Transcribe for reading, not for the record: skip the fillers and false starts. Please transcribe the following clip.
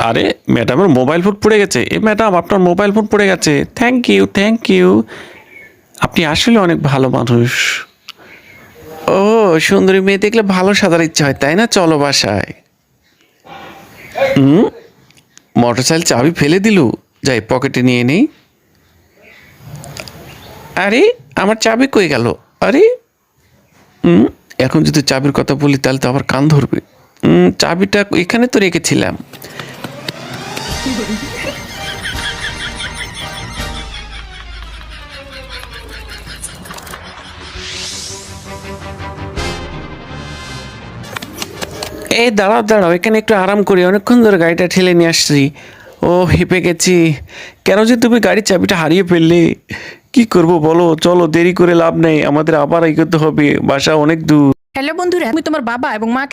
আরে ম্যাডামের mobile phone পড়ে গেছে। ম্যাডাম আপনার মোবাইল ফোন পড়ে গেছে। Thank you, thank you. আপনি আসলে অনেক ভালো মানুষ। ও, সুন্দরী মেয়ে দেখলে ভালো সাজার ইচ্ছা হয় তাই না? চলো বাসায়। মোটরসাইকেল চাবি ফেলে দিলু, যাই পকেটে নিয়ে নেই। আরে আমার চাবি কই গেল? আরে এখন যদি চাবির কথা বলি তাহলে তো আবার কান ধরবে। চাবিটা এখানে তো রেখেছিলাম। এই দাঁড়াও দাঁড়াও, এখানে একটু আরাম করি, অনেকক্ষণ ধরে গাড়িটা ঠেলে নিয়ে আসছি। ও হেঁপে গেছি। কেন যে তুমি গাড়ির চাবিটা হারিয়ে ফেললে? কি করব বলো, চলো, দেরি করে লাভ নেই, আমাদের আবার এগোতে হবে, বাসা অনেক দূর। হ্যালো বন্ধুরা, আমি তোমার বাবা এবং মাকে